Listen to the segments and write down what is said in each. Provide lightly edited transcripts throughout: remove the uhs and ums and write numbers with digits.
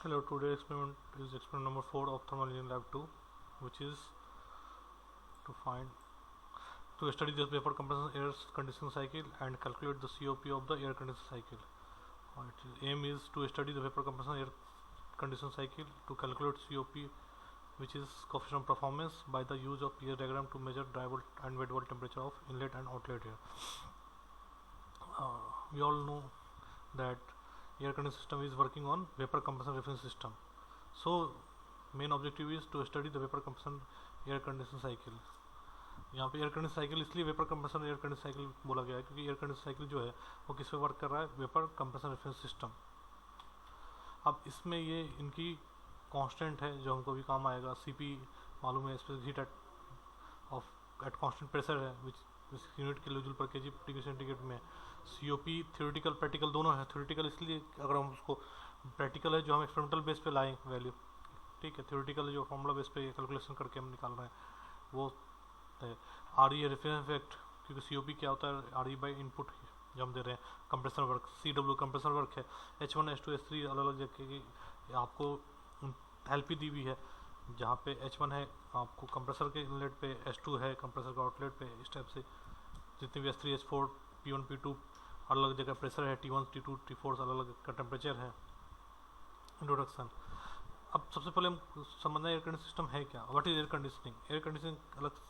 Hello, today's experiment is experiment number 4 of thermal engineering lab 2, which is to study the vapor compression air conditioning cycle and calculate the COP of the air conditioning cycle. Aim is to study the vapor compression air conditioning cycle to calculate COP, which is coefficient of performance, by the use of PH diagram to measure dry bulb and wet bulb temperature of inlet and outlet air. We all know that air conditioning system is working on vapor compression reference system. So main objective is to study the vapor compression air conditioning cycle. यहाँ पे air condition cycle इसलिए vapour compression air condition cycle बोला गया है क्योंकि air condition cycle जो है वो किस पे वर्क कर रहा है, वेपर कंप्रेशन रेफरेंस सिस्टम। अब इसमें ये इनकी कांस्टेंट है जो हमको भी काम आएगा, सीपी मालूम है, specific heat at constant pressure है विच यूनिट किलो जूल पर केजी डिग्री सेंटीग्रेड में। सीओपी थ्योरेटिकल प्रैक्टिकल दोनों है। थ्योरेटिकल इसलिए अगर हम उसको, प्रैक्टिकल है जो हम एक्सपेरिमेंटल बेस पे लाएँ वैल्यू, ठीक है। थ्योरेटिकल जो फॉर्मूला बेस पे कैलकुलेशन करके हम निकाल रहे हैं वो है। आर ई रेफरेंस इफेक्ट, क्योंकि सीओपी क्या होता है, आर ई बाई इनपुट जो हम दे रहे हैं, compressor work, C W compressor work है, H1 H2 H3 अलग अलग जगह की आपको हेल्प दी हुई है, जहाँ पे H1 है आपको कंप्रेसर के इनलेट पे, H2 है कंप्रेसर के आउटलेट पे। इस टाइप से जितने भी H3 H4 P1 P2 अलग अलग जगह प्रेशर है, T1 T2 T4 अलग अलग का टेम्परेचर है। इंट्रोडक्शन। अब सबसे पहले हम समझना है एयर कंडीशनिंग सिस्टम है क्या, what is air conditioning. Air conditioning अलग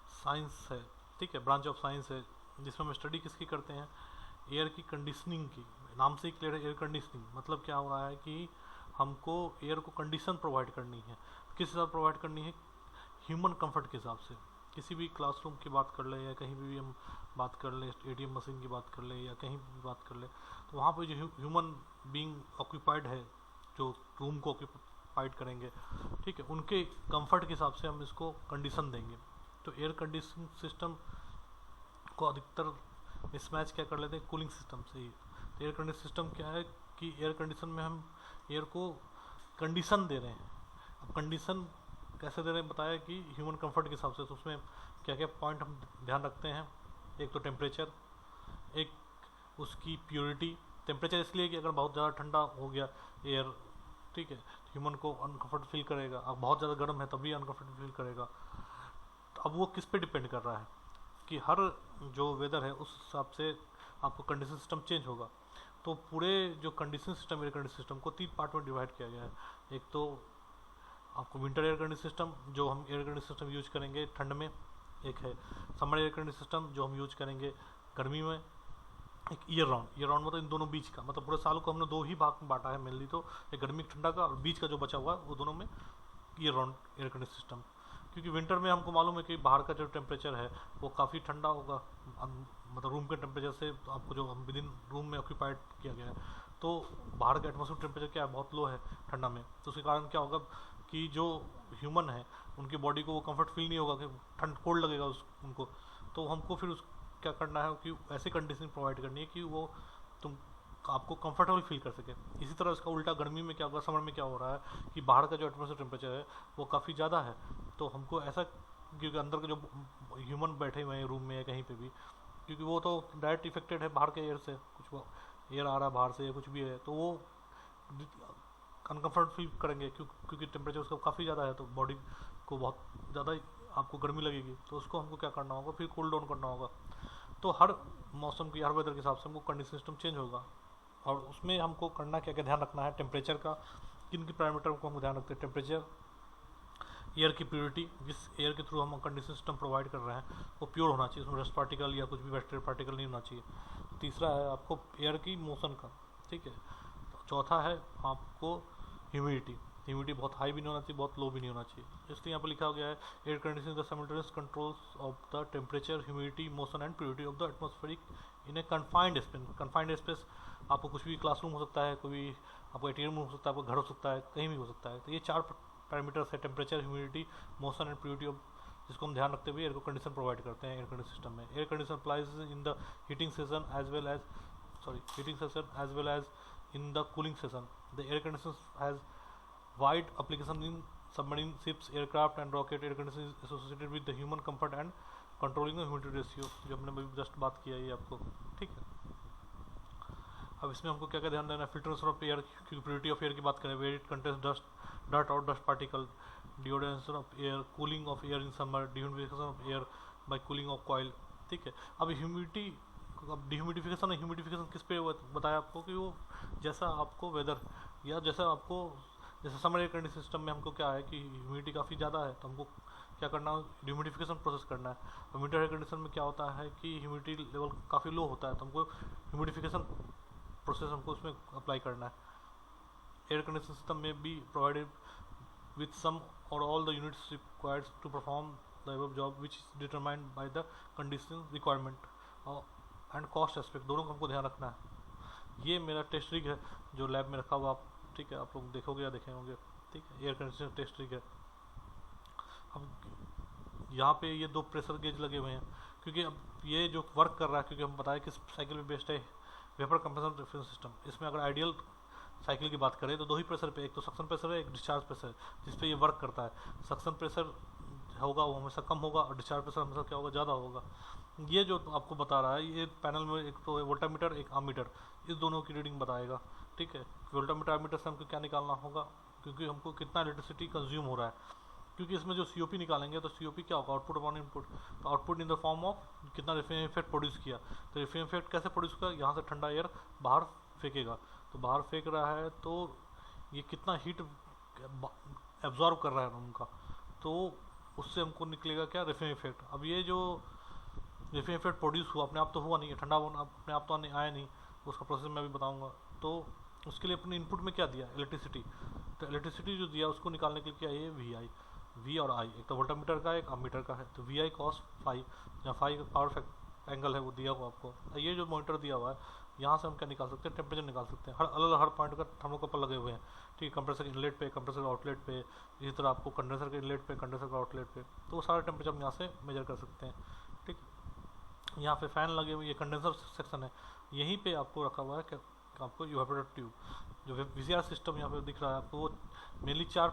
साइंस है, ठीक है, ब्रांच ऑफ साइंस है, जिसमें हम स्टडी किसकी करते हैं, एयर की कंडीशनिंग की। नाम से ही क्लियर है, एयर कंडीशनिंग मतलब क्या हो रहा है कि हमको एयर को कंडीशन प्रोवाइड करनी है। किस हिसाब प्रोवाइड करनी है, ह्यूमन कंफर्ट के हिसाब से। किसी भी क्लासरूम की बात कर ले या कहीं भी हम बात कर ले, एटीएम मशीन की बात कर ले या कहीं भी बात कर ले, तो वहाँ पर जो ह्यूमन बीइंग ऑक्यूपाइड है, जो रूम को ऑक्यूपाइड करेंगे, ठीक है, उनके कंफर्ट के हिसाब से हम इसको कंडीशन देंगे। तो एयर कंडीशनिंग सिस्टम को अधिकतर मिसमैच क्या कर लेते हैं, कूलिंग सिस्टम से ही। तो एयर कंडीशनिंग सिस्टम क्या है कि एयर कंडीशन में हम एयर को कंडीशन दे रहे हैं। अब कंडीशन कैसे दे रहे हैं बताया कि ह्यूमन कंफर्ट के हिसाब से। तो उसमें क्या क्या पॉइंट हम ध्यान रखते हैं, एक तो टेम्परेचर, एक उसकी प्योरिटी। टेम्परेचर इसलिए कि अगर बहुत ज़्यादा ठंडा हो गया एयर, ठीक है, तो ह्यूमन को अनकंफर्ट फील करेगा। अब बहुत ज़्यादा गर्म है तभी अनकंफर्ट फील करेगा। तो अब वो किस पे डिपेंड कर रहा है कि हर जो वेदर है उस हिसाब से आपको कंडीशन सिस्टम चेंज होगा। तो पूरे जो condition system, air condition system को 3 पार्ट में डिवाइड किया गया है। एक तो आपको विंटर एयर कंडीशन सिस्टम जो हम एयर कंडीशन सिस्टम यूज करेंगे ठंड में, एक है समर एयर कंडीशन सिस्टम जो हम यूज करेंगे गर्मी में, एक ईयर राउंड मतलब इन दोनों बीच का, मतलब पूरे साल को हमने 2 ही भाग में बांटा है मेनली, तो एक गर्मी ठंडा का और बीच का जो बचा हुआ है वो दोनों में year round air condition system. क्योंकि विंटर में हमको मालूम है कि बाहर का जो टेम्परेचर है वो काफ़ी ठंडा होगा, मतलब रूम के टेम्परेचर से, तो आपको जो हम विद इन रूम में ऑक्यूपाइड किया गया है, तो बाहर का एटमॉस्फेयर टेम्परेचर क्या है, बहुत लो है ठंडा में। तो उसके कारण क्या होगा कि जो ह्यूमन है उनकी बॉडी को वो कंफर्ट फील नहीं होगा, कि ठंड कोल्ड लगेगा उनको। तो हमको फिर क्या करना है कि ऐसी कंडीशन प्रोवाइड करनी है कि वो तुम आपको कंफर्टेबल फील कर सके। इसी तरह इसका उल्टा गर्मी में क्या होगा, समर में क्या हो रहा है कि बाहर का जो एटमॉस्फेयर टेम्परेचर है वो काफ़ी ज़्यादा है, तो हमको ऐसा, क्योंकि अंदर के जो ह्यूमन बैठे हुए हैं रूम में या कहीं पे भी, क्योंकि वो तो डायरेक्ट इफेक्टेड है बाहर के एयर से, कुछ एयर आ रहा है बाहर से या कुछ भी है, तो वो अनकम्फर्ट फील करेंगे क्योंकि टेम्परेचर उसका काफ़ी ज़्यादा है, तो बॉडी को बहुत ज़्यादा आपको गर्मी लगेगी। तो उसको हमको क्या करना होगा, फिर कूल डाउन करना होगा। तो हर मौसम की, हर वेदर के हिसाब से हमको कंडीशन सिस्टम चेंज होगा, और उसमें हमको करना क्या क्या ध्यान रखना है, टेम्परेचर का, किन की पैरामीटर को हम ध्यान रखते हैं, टेम्परेचर, एयर की प्योरिटी, जिस एयर के थ्रू हम कंडीशन सिस्टम प्रोवाइड कर रहे हैं वो प्योर होना चाहिए, उसमें डस्ट पार्टिकल या कुछ भी बैक्टीरियल पार्टिकल नहीं होना चाहिए। तीसरा है आपको एयर की मोशन का, ठीक है। चौथा है आपको ह्यूमिडिटी बहुत हाई भी नहीं होना चाहिए, बहुत लो भी नहीं होना चाहिए। इसलिए यहाँ पर लिखा गया है air conditioning the simultaneous controls of the temperature, humidity, motion and purity of the atmospheric in A confined space. Confined space आपको कुछ भी क्लासरूम हो सकता है, कोई आपको एटीएम हो सकता है, आपका घर हो सकता है, कहीं भी हो सकता है। तो ये 4 पैरामीटर्स है, temperature, humidity, motion and purity of, जिसको हम ध्यान रखते हुए एयर को कंडीशन प्रोवाइड करते हैं एयर कंडीशन सिस्टम में। Air condition applies in the heating session as well as in the cooling session. The air conditioner has wide application in submarine ships, aircraft and rocket. Air conditioning is associated with the human comfort and controlling the humidity ratio, जो हमने just बात किया ये आपको, ठीक है। अब इसमें हमको क्या क्या ध्यान देना है, फिल्टरेशन ऑफ एयर, क्योंकि प्योरिटी ऑफ एयर की बात करें, वेयर इट कंटेन्स डस्ट और dust particle, deodoration of air, cooling of air in summer, dehumidification of air by cooling of coil, ठीक है। अब ह्यूमिडिटी, अब डिह्यूमिडिफिकेशन, ह्यूमिडिफिकेशन किस पे बताया आपको कि वो जैसा आपको वेदर या जैसा आपको, जैसे समर एयर कंडीशन सिस्टम में हमको क्या है कि ह्यूमिडिटी काफ़ी ज़्यादा है तो हमको क्या करना है, ह्यूमिडिफिकेशन प्रोसेस करना है। और विंटर एयर कंडीशन में क्या होता है कि ह्यूमिडिटी लेवल काफ़ी लो होता है तो हमको ह्यूमिडिफिकेशन प्रोसेस हमको उसमें अप्लाई करना है। एयर कंडीशन सिस्टम में be provided with some or all the units required to perform the above job which is determined by the condition requirement and cost aspect, दोनों को हमको ध्यान रखना है। ये मेरा टेस्ट रिग है जो लैब में रखा हुआ, आप ठीक है, आप लोग देखोगे या देखे होंगे, ठीक है, एयर कंडीशनर टेस्ट रिग है। अब यहाँ पे ये दो प्रेशर गेज लगे हुए हैं क्योंकि अब ये जो वर्क कर रहा है, क्योंकि हम बताया कि साइकिल में बेस्ड है वेपर कंप्रेसर रेफरेंस सिस्टम, इसमें अगर आइडियल साइकिल की बात करें तो दो ही प्रेशर पे, एक तो सक्शन प्रेशर है, एक डिस्चार्ज प्रेशर है, जिस पे ये वर्क करता है। सक्शन प्रेशर होगा वो हमेशा कम होगा और डिस्चार्ज प्रेशर हमेशा क्या होगा, ज़्यादा होगा। ये जो आपको बता रहा है ये पैनल में एक तो वोल्टामीटर, एक आमीटर, इस दोनों की रीडिंग बताएगा, ठीक है। वोल्टामीटर आमीटर से हमको क्या निकालना होगा, क्योंकि हमको कितना इलेक्ट्रिसिटी कंज्यूम हो रहा है, क्योंकि इसमें जो सीओपी निकालेंगे तो सीओपी क्या होगा, आउटपुट अपॉन इनपुट, तो output in the form of कितना रिफ्रिजरेशन इफेक्ट प्रोड्यूस किया। तो रिफ्रिजरेशन इफेक्ट कैसे प्रोड्यूस किया, यहाँ से ठंडा एयर बाहर फेंकेगा, तो बाहर फेंक रहा है तो ये कितना हीट एब्जॉर्व कर रहा है रूम का, तो उससे हमको निकलेगा क्या, रिफ्रिजरेशन इफेक्ट। अब ये जो रिफ्रिजरेशन इफेक्ट प्रोड्यूस हुआ अपने आप तो हुआ नहीं है, ठंडा अपने आप तो आया नहीं, उसका प्रोसेस मैं भी बताऊंगा। तो उसके लिए अपने इनपुट में क्या दिया, इलेक्ट्रिसिटी, तो इलेक्ट्रिसिटी जो दिया उसको निकालने के लिए क्या है, ये वी आई, वी और आई, एक तो वोल्टामीटर का एक अमीटर का है, तो वी आई कॉस फाइव, जहाँ फाइव पावर एंगल है वो दिया हुआ आपको। ये जो मॉनिटर दिया हुआ है यहाँ से हम क्या निकाल सकते हैं, टेम्परेचर निकाल सकते हैं, हर अलग हर पॉइंट का थर्मोकपल लगे हुए हैं, ठीक है, कंप्रेसर के इनलेट पे, कंप्रेसर के आउटलेट पे, इसी तरह आपको कंडेंसर के इनलेट पे, कंडेंसर के आउटलेट पे, तो वो सारे टेम्परेचर हम यहाँ से मेजर कर सकते हैं, ठीक। यहाँ पे फैन लगे हुए, ये कंडेंसर सेक्शन है, यहीं पे आपको रखा हुआ है क्या, आपको इवेपोरेटर ट्यूब, जो वीसीआर सिस्टम यहाँ पे दिख रहा है आपको, वो मेनली 4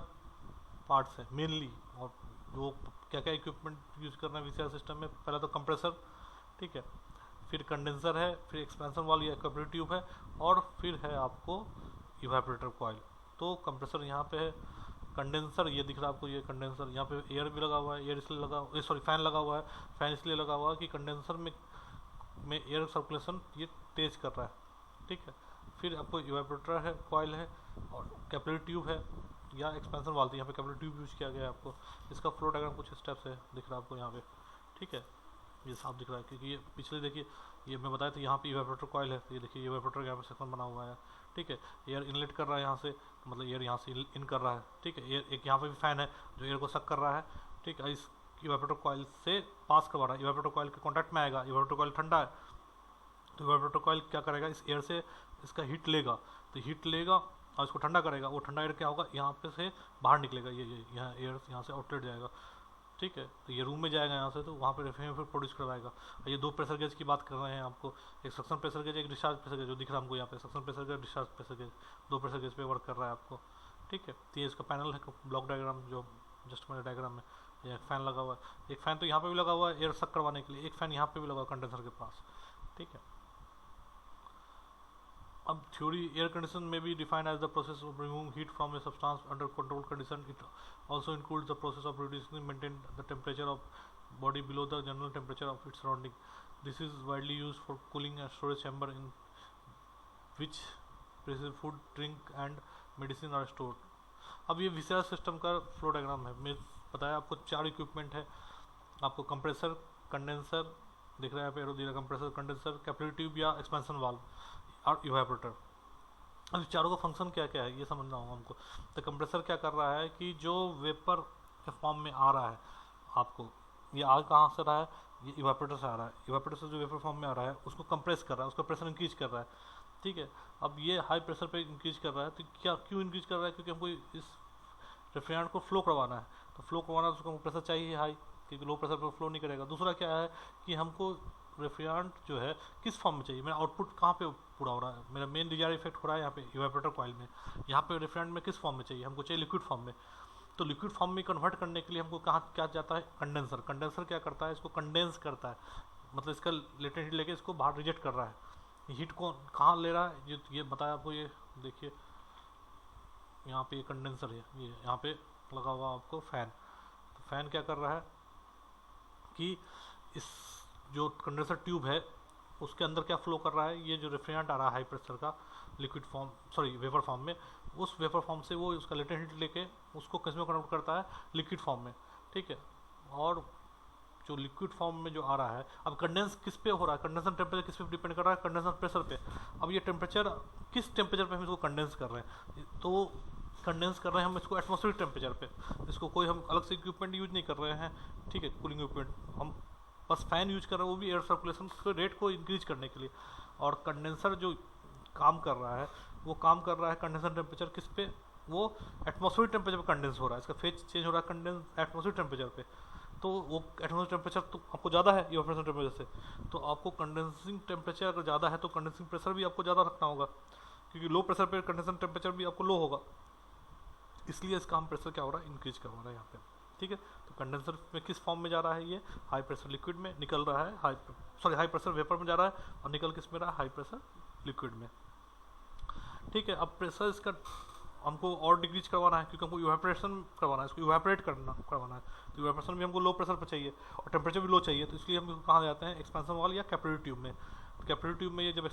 पार्ट्स है मेनली, और वो क्या क्या इक्विपमेंट यूज़ करना है वीसीआर सिस्टम में, पहला तो कंप्रेसर, ठीक है, फिर कंडेंसर है, फिर एक्सपेंशन वाल या कैपिलरी ट्यूब है, और फिर है आपको इवेपोरेटर कॉइल। तो कंप्रेसर यहाँ पे है, कंडेंसर ये दिख रहा है आपको, ये कंडेंसर, यहाँ पे एयर भी लगा हुआ है, एयर इसलिए लगा, सॉरी फैन लगा हुआ है, फैन इसलिए लगा हुआ है कि कंडेंसर में एयर सर्कुलेशन ये तेज कर रहा है, ठीक है। फिर आपको इवेपोरेटर है, कॉइल है, और कैपिलरी ट्यूब है या एक्सपेंशन वाल, यहाँ पे कैपिलरी ट्यूब यूज किया गया है आपको। इसका फ्लो डायग्राम कुछ स्टेप्स है दिख रहा है आपको यहाँ पे, ठीक है, ये साफ दिख रहा है, क्योंकि ये पिछले देखिए ये मैं बताया था, यहाँ पे इवेपोरेटर कॉइल है, ये देखिए इवेपोरेटर यहाँ पे सेक्शन बना हुआ है, ठीक है, एयर इनलेट कर रहा है यहाँ से, मतलब एयर यहाँ से इन कर रहा है, ठीक है, एयर एक यहाँ पे भी फैन है जो एयर को सक कर रहा है, ठीक है, इस इवेपोरेटर कॉइल से पास करवा रहा है, इवेपोरेटर कॉइल के कॉन्टैक्ट में आएगा, इवेपोरेटर कॉइल ठंडा है तो इवेपोरेटर कॉइल क्या करेगा, इस एयर से इसका हीट लेगा, तो हीट लेगा और इसको ठंडा करेगा, वो ठंडा एयर क्या होगा, यहाँ पे से बाहर निकलेगा, ये यहाँ एयर यहाँ से आउटलेट जाएगा, ठीक है, तो ये रूम में जाएगा यहाँ से, तो वहाँ पे रेफ्रिजरेशन प्रोड्यूस करवाएगा। ये दो प्रेशर गेज की बात कर रहे हैं आपको, एक सक्शन प्रेशर गेज, एक डिस्चार्ज प्रेशर गेज, जो दिख रहा है हमको यहाँ पे, suction pressure gauge, discharge pressure gauge, दो प्रेशर गेज पे वर्क कर रहा है आपको, ठीक है। तो ये इसका पैनल है, ब्लॉक डायग्राम जो जस्ट मेरे डायग्राम में, एक फैन लगा हुआ है, एक फैन तो यहाँ पे भी लगा हुआ है एयर सक करवाने के लिए, एक फैन यहाँ पे भी लगा हुआ है कंडेंसर के पास, ठीक है। अब थ्योरी, एयर कंडीशन में भी defined as the process of removing heat from a substance under control condition. It also includes the process of reducing maintain the temperature of body below the general temperature of its surrounding. This is widely used for cooling a storage chamber in which preserved food, drink and medicine are stored. अब ये विशेष system का flow diagram है, मैं बताया आपको 4 equipment है, आपको compressor, condenser दिख रहा है पे, arrow compressor, condenser, capillary tube या एक्सपेंशन वाल्व और इवेपोरेटर। अब चारों का फंक्शन क्या क्या है ये समझना होगा हमको। तो कंप्रेसर क्या कर रहा है कि जो वेपर के फॉर्म में आ रहा है आपको, ये आग कहाँ से रहा है, ये इवेपोरेटर से आ रहा है, इवेपोरेटर से जो वेपर फॉर्म में आ रहा है उसको कंप्रेस कर रहा है, उसका प्रेशर इंक्रीज कर रहा है, ठीक है। अब ये हाई प्रेशर पे इंक्रीज कर रहा है, तो क्या क्यों इंक्रीज कर रहा है, क्योंकि हमको इस रेफ्रिजरेंट को फ्लो करवाना है, तो फ्लो करवाना है तो उसको प्रेशर चाहिए हाई, क्योंकि लो प्रेशर पर फ्लो नहीं करेगा। दूसरा क्या है कि हमको रेफ्रिजरेंट जो है किस फॉर्म में चाहिए, मेरा आउटपुट कहाँ पे पूरा हो रहा है, मेरा मेन डिजायर इफेक्ट हो रहा है यहाँ पे इवेपोरेटर कॉइल में, यहाँ पे रेफ्रिजरेंट में किस फॉर्म में चाहिए, हमको चाहिए लिक्विड फॉर्म में। तो लिक्विड फॉर्म में कन्वर्ट करने के लिए हमको कहाँ क्या जाता है, कंडेंसर। कंडेंसर क्या करता है, इसको कंडेंस करता है, मतलब इसका लेटेंट हीट लेके इसको बाहर रिजेक्ट कर रहा है, हीट को कहाँ ले रहा है, ये बताया आपको। ये देखिए यहाँ पे ये कंडेंसर है, ये यहाँ पे लगा हुआ आपको फैन। तो फैन क्या कर रहा है कि इस जो कंडेंसर ट्यूब है उसके अंदर क्या फ्लो कर रहा है, ये जो रेफ्रिजरेंट आ रहा है हाई प्रेशर का liquid form, sorry vapour form में, उस वेपर फॉर्म से वो उसका लेटेंट हीट लेके उसको किस में कन्वर्ट करता है, लिक्विड फॉर्म में, ठीक है। और जो लिक्विड फॉर्म में जो आ रहा है, अब कंडेंस किस पे हो रहा है, कंडेंसर टेम्परेचर किस पे डिपेंड कर रहा है, कंडेंसर प्रेशर पे। अब ये टेम्परेचर किस टेम्परेचर पे हम इसको कंडेंस कर रहे हैं, तो कंडेंस कर रहे हैं हम इसको एटमॉस्फेरिक टेम्परेचर पे। इसको कोई हम अलग से इक्विपमेंट यूज नहीं कर रहे हैं, ठीक है, कूलिंग इक्विपमेंट, हम बस फैन यूज कर रहे हैं, वो भी एयर सर्कुलेशन के रेट को इंक्रीज करने के लिए। और कंडेंसर जो काम कर रहा है वो काम कर रहा है कंडेंसर टेम्परेचर किस पे, वो एटमॉस्फेरिक टेम्परेचर पे कंडेंस हो रहा है, इसका फेज चेंज हो रहा है कंडेंस एटमॉस्फेरिक टेम्परेचर पे। तो वो एटमॉस्फेरिक टेम्परेचर तो आपको ज़्यादा है इवेपोरेशन टेम्परेचर से, तो आपको कंडेंसिंग टेम्परेचर अगर ज़्यादा है तो कंडेंसिंग प्रेशर भी आपको ज़्यादा रखना होगा, क्योंकि लो प्रेशर पे कंडेंसर टेम्परेचर भी आपको लो होगा, इसलिए इसका हम प्रेशर क्या हो रहा है, इंक्रीज करवा रहा है यहाँ पे, ठीक है। तो कंडेंसर में किस फॉर्म में जा रहा है, ये हाई प्रेशर लिक्विड में निकल रहा है, हाई प्रेशर वेपर में जा रहा है और निकल किस में रहा है, हाई प्रेशर लिक्विड में, ठीक है। अब प्रेशर इसका हमको और डिक्रीज करवाना है, क्योंकि हमको इवेपोरेशन करवाना है, इसको इवेपोरेट करवाना है, तो इवेपोरेशन भी हमको लो प्रेशर पर चाहिए और टेम्परेचर भी लो चाहिए, तो इसलिए हम कहाँ जाते हैं, एक्सपेंशन वाल या कैपिलरी ट्यूब में। तो कैपिलरी ट्यूब में ये जब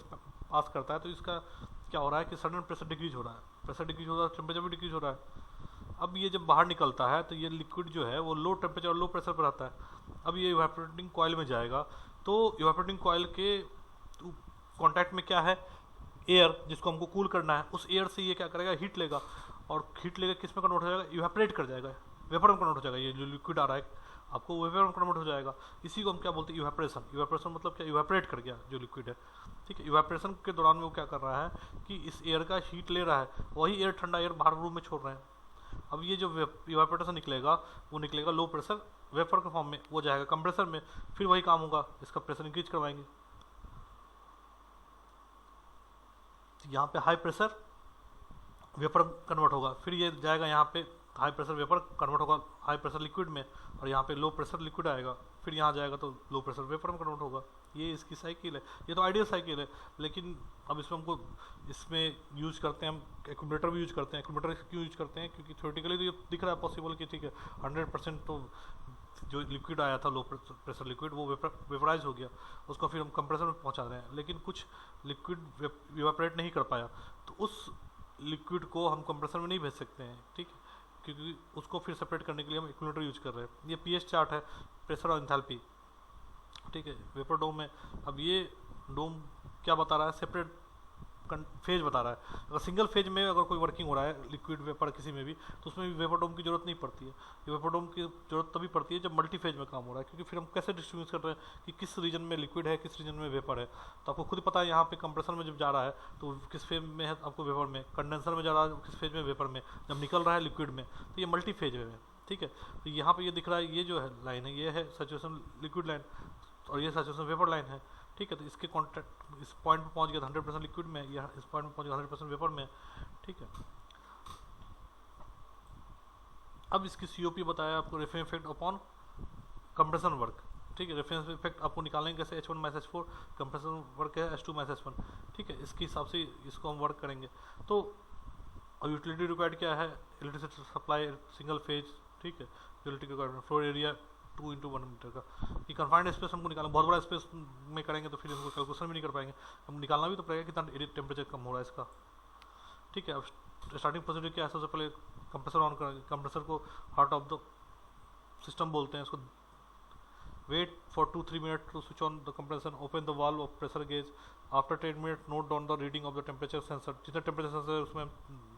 पास करता है तो इसका क्या हो रहा है कि सडन प्रेशर डिक्रीज हो रहा है, प्रेशर डिक्रीज हो रहा है, टेम्परेचर भी डिक्रीज हो रहा है। अब ये जब बाहर निकलता है तो ये लिक्विड जो है वो लो टेम्परेचर और लो प्रेशर पर रहता है। अब ये इवेपोरेटिंग कॉइल में जाएगा, तो इवेपोरेटिंग कॉइल के कॉन्टैक्ट में क्या है, एयर, जिसको हमको कूल करना है, उस एयर से ये क्या करेगा, हीट लेगा, और हीट लेकर किस में कन्वर्ट हो जाएगा, इवेपोरेट कर जाएगा, वेपर में कन्वर्ट हो जाएगा। ये जो लिक्विड आ रहा है आपको वेपर में कन्वर्ट हो जाएगा, इसी को हम क्या बोलते हैं, इवेपोरेशन। इवेपोरेशन मतलब क्या, इवेपोरेट कर गया जो लिक्विड है, ठीक है। इवेपोरेशन के दौरान में वो क्या कर रहा है कि इस एयर का हीट ले रहा है, वही एयर ठंडा एयर बाहर रूम में छोड़ रहे हैं। अब ये जो इवेपोरेशन निकलेगा वो निकलेगा लो प्रेशर वेपर के फॉर्म में, वो जाएगा कंप्रेसर में, फिर वही काम होगा, इसका प्रेशर इंक्रीज करवाएंगे। यहाँ पे हाई प्रेशर वेपर कन्वर्ट होगा, फिर ये जाएगा यहाँ पे हाई प्रेशर वेपर कन्वर्ट होगा हाई प्रेशर लिक्विड में, और यहाँ पे लो प्रेशर लिक्विड आएगा, फिर यहाँ जाएगा तो लो प्रेशर वेपर में कन्वर्ट होगा। ये इसकी साइकिल है, ये तो आइडियल साइकिल है। लेकिन अब इसमें हमको इसमें यूज करते हैं, हम एक्यूमुलेटर भी यूज करते हैं। एक्यूमुलेटर क्यों यूज करते हैं, क्योंकि थ्योरेटिकली तो ये दिख रहा है पॉसिबल कि ठीक है 100% तो जो लिक्विड आया था लो प्रेशर लिक्विड वो वेपराइज हो गया, उसको फिर हम कंप्रेसर में पहुंचा रहे हैं, लेकिन कुछ लिक्विड इवेपोरेट नहीं कर पाया, तो उस लिक्विड को हम कंप्रेसर में नहीं भेज सकते हैं, ठीक है, क्योंकि उसको फिर सेपरेट करने के लिए हम एक्यूमुलेटर यूज कर रहे हैं। ये पीएच चार्ट है, प्रेशर और एंथैल्पी, ठीक है, वेपर डोम में। अब ये डोम क्या बता रहा है, सेपरेट फेज बता रहा है। अगर सिंगल फेज में अगर कोई वर्किंग हो रहा है लिक्विड वेपर किसी में भी, तो उसमें भी वेपर डोम की जरूरत नहीं पड़ती है। वेपर डोम की जरूरत तभी पड़ती है जब मल्टी फेज में काम हो रहा है, क्योंकि फिर हम कैसे डिस्ट्रीब्यूट कर रहे हैं कि किस रीजन में लिक्विड है, किस रीजन में वेपर है। तो आपको खुद पता है यहाँ पे कंप्रेसर में जब जा रहा है तो किस फेज में है आपको वेपर में, कंडेंसर में जा रहा है किस फेज में वेपर में, जब निकल रहा है लिक्विड में तो ये मल्टी फेज है, ठीक है। तो यहाँ पे ये दिख रहा है, ये जो है लाइन है, ये है सैचुरेशन लिक्विड लाइन और ये सैचुरेशन वेपर लाइन है, ठीक है। तो इसके कॉन्टैक्ट इस पॉइंट पे पहुंच गया 100% लिक्विड में, या इस पॉइंट पे पहुंच गया 100% वेपर में, ठीक है। अब इसकी सीओपी बताया आपको, reference effect upon compression work, ठीक है। रेफरेंस इफेक्ट आपको निकालेंगे कैसे, H1 minus H4, compression work है H2 माइनस H1, ठीक है। इसके हिसाब से इसको हम वर्क करेंगे। तो यूटिलिटी रिक्वायर्ड क्या है, इलेक्ट्रिसिटी सप्लाई सिंगल फेज, ठीक है। Utility required floor area 2x1 metre का, ये कन्फाइंड स्पेस हमको निकालना, बहुत बड़ा स्पेस में करेंगे तो फिर हमको कैलकुलेशन भी नहीं कर पाएंगे, हम निकालना भी तो पड़ेगा कितना टेम्परेचर कम हो रहा है इसका, ठीक है। अब स्टार्टिंग प्रोसीजर क्या है, सबसे पहले कंप्रेसर ऑन करेंगे, कंप्रेसर को हार्ट ऑफ द सिस्टम बोलते हैं, इसको wait for 2-3 minute to switch on the compressor, open the valve of pressure gauge, after 10 minute note down the reading of the temperature sensor, जितना temperature sensor है उसमें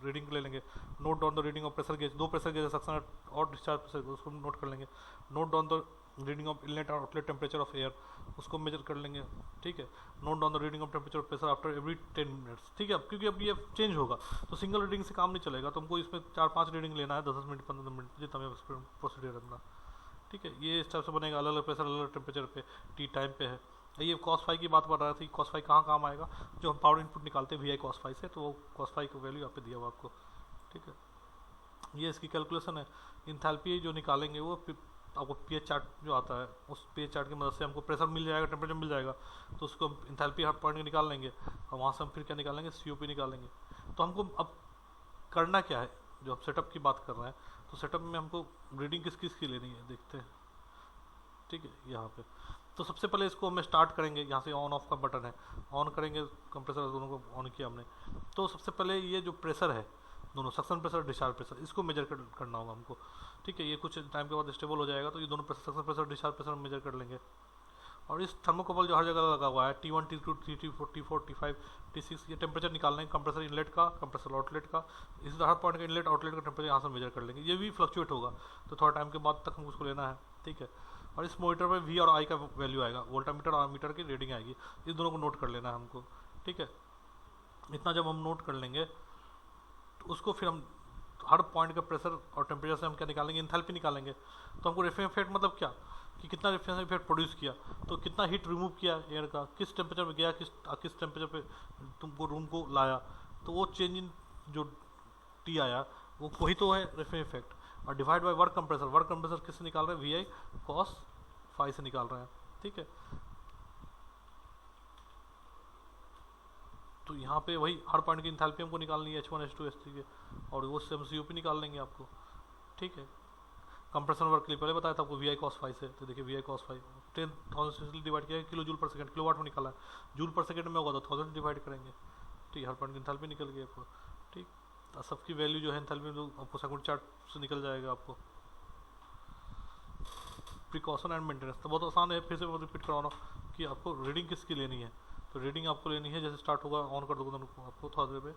reading ले लेंगे, note down the reading of pressure gauge, 2 pressure gauge suction और discharge pressure उसको note कर लेंगे, note down the reading of inlet और आउटलेट टेम्परेचर ऑफ एयर उसको मेजर कर लेंगे, ठीक है। Note down the reading of temperature of pressure after every 10 minutes, ठीक है। अब क्योंकि अब ये चेंज होगा तो सिंगल रीडिंग से काम नहीं चलेगा, तो हमको इसमें 4-5 रीडिंग लेना है, 10 मिनट 15 मिनट जितना भी प्रोसीजर अपना, ठीक है। ये इस टाइप से बनेगा, अलग अलग प्रेशर अलग अलग टेम्परेचर पे, टी टाइम पे है। ये cos फाई की बात कर रहा था, cos फाई कहाँ काम आएगा, जो हम पावर इनपुट निकालते हैं VI cos फाई से, तो वो cos फाई की वैल्यू यहाँ पे दिया हुआ आपको, ठीक है। ये इसकी कैलकुलेशन है। इंथैल्पी जो निकालेंगे वो तो आपको pH चार्ट जो आता है उस pH चार्ट की मदद से हमको प्रेशर मिल जाएगा, टेम्परेचर मिल जाएगा, तो उसको हम इंथैल्पी हर पॉइंट निकाल लेंगे और वहाँ से हम फिर क्या निकालेंगे, COP निकालेंगे। तो हमको अब करना क्या है, जो आप सेटअप की बात कर रहे हैं, तो सेटअप में हमको रीडिंग किस किस की लेनी है देखते हैं। ठीक है, यहाँ पे तो सबसे पहले इसको हमें स्टार्ट करेंगे, यहाँ से ऑन ऑफ का बटन है, ऑन करेंगे कंप्रेसर दोनों को ऑन किया हमने। तो सबसे पहले ये जो प्रेशर है दोनों, सक्शन प्रेशर और डिस्चार्ज प्रेशर, इसको मेजर करना होगा हमको। ठीक है, ये कुछ टाइम के बाद स्टेबल हो जाएगा, तो ये दोनों pressure, suction pressure discharge pressure measure कर लेंगे। और इस थर्मोकपल जो हर जगह लगा हुआ है T1 T2 T3 T4 T5 T6, ये टेम्परेचर निकालना है कंप्रेसर इनलेट का, कंप्रेसर आउटलेट का। इसी तरह हर पॉइंट का इनलेट आउटलेट का टेम्परेचर यहाँ से मेजर कर लेंगे। ये भी फ्लक्चुएट होगा, तो थोड़ा टाइम के बाद तक हमको उसको लेना है। ठीक है, और इस मॉनिटर में V और I का वैल्यू आएगा, वोल्टामीटर और मीटर की रीडिंग आएगी, इस दोनों को नोट कर लेना है हमको। ठीक है, इतना जब हम नोट कर लेंगे तो उसको फिर हम हर पॉइंट का प्रेशर और टेम्परेचर से हम क्या निकालेंगे, इंथैल्पी निकालेंगे। तो हमको रेफ्रिजरेशन इफेक्ट मतलब क्या, कि कितना रेफ्रिजरेशन इफेक्ट प्रोड्यूस किया, तो कितना हीट रिमूव किया एयर का, किस टेम्परेचर में गया, किस टेम्परेचर पे तुमको रूम को लाया, तो वो चेंज इन जो टी आया वो वही तो है रेफ्रिजरेशन इफेक्ट। और divide by work compressor, work compressor किससे निकाल रहे हैं, VI cos phi से निकाल रहे हैं। ठीक है, तो यहाँ पे वही हर पॉइंट की इंथैल्पी हमको निकालनी है H1 H2 H3 के, और वो से हम COP निकाल लेंगे आपको। ठीक है, कंप्रेशन वर्क के लिए पहले बताया था आपको VI cos phi से, तो देखिए VI cos phi 10,000 से डिवाइड किया है, किलो जूल पर सेकंड, किलोवाट में निकाला है, जूल पर सेकंड में होगा तो 1000 डिवाइड करेंगे। ठीक है, हर पॉइंट की इंथैल्पी निकल गई आपको। ठीक, तो सबकी वैल्यू जो है इंथैल्पी में आपको सेकंड चार्ट से निकल जाएगा आपको। प्रिकॉशन एंड मेंटेनेंस तो बहुत आसान है, फिर से मैं रिपीट करवाना कि आपको रीडिंग किसकी लेनी है। तो रीडिंग आपको लेनी है, जैसे स्टार्ट होगा ऑन कर दोगे तो आपको थोड़ा देर पे,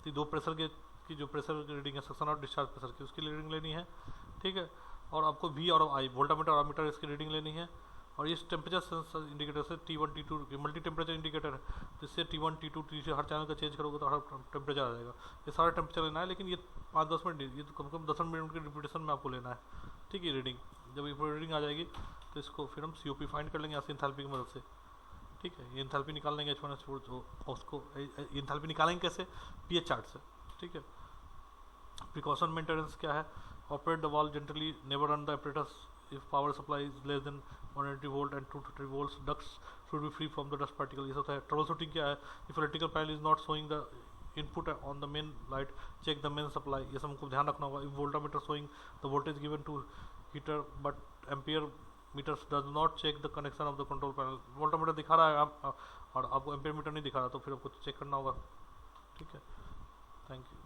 तो दो प्रेशर के की जो प्रेशर की रीडिंग है सक्शन और डिस्चार्ज प्रेशर की, उसकी रीडिंग लेनी है। ठीक है, और आपको V और I वोल्टामीटर और मीटर इसकी रीडिंग लेनी है। और इस टेम्परेचर सेंसर इंडिकेटर से T1 T2 multi temperature indicator है, जिससे T1 T2 T3 हर चैनल का चेंज करोगे तो हर टेम्परेचर आ जाएगा। ये सारा टेम्परेचर लेना है, लेकिन ये 5-10 मिनट, ये तो कम से कम 10 मिनट के रिपीटेशन में आपको लेना है। ठीक है, रीडिंग जब ये रीडिंग आ जाएगी तो इसको फिर हम COP फाइंड कर लेंगे यहाँ से इंथैल्पी की मदद से। ठीक है, ये इंथैल्पी निकाल लेंगे H1 H4, तो उसको इंथैल्पी निकालेंगे कैसे, pH चार्ट से। ठीक है, प्रिकॉशन मेंटेनेंस क्या है, operate the valve gently, never run the apparatus if power supply is less than 180 volt and 230 volts, ducts should be free from the dust particle। ये सब है। ट्रबल शूटिंग क्या है, if electrical panel is not showing the input on the main light, check the main supply, ये सब हमको ध्यान रखना होगा। if voltmeter showing the voltage given to heater but ampere meters does not check the connection of the control panel, voltameter दिखा रहा है आप और आपको एम्पियर मीटर नहीं दिखा रहा, तो फिर आपको चेक करना होगा। ठीक है, thank you.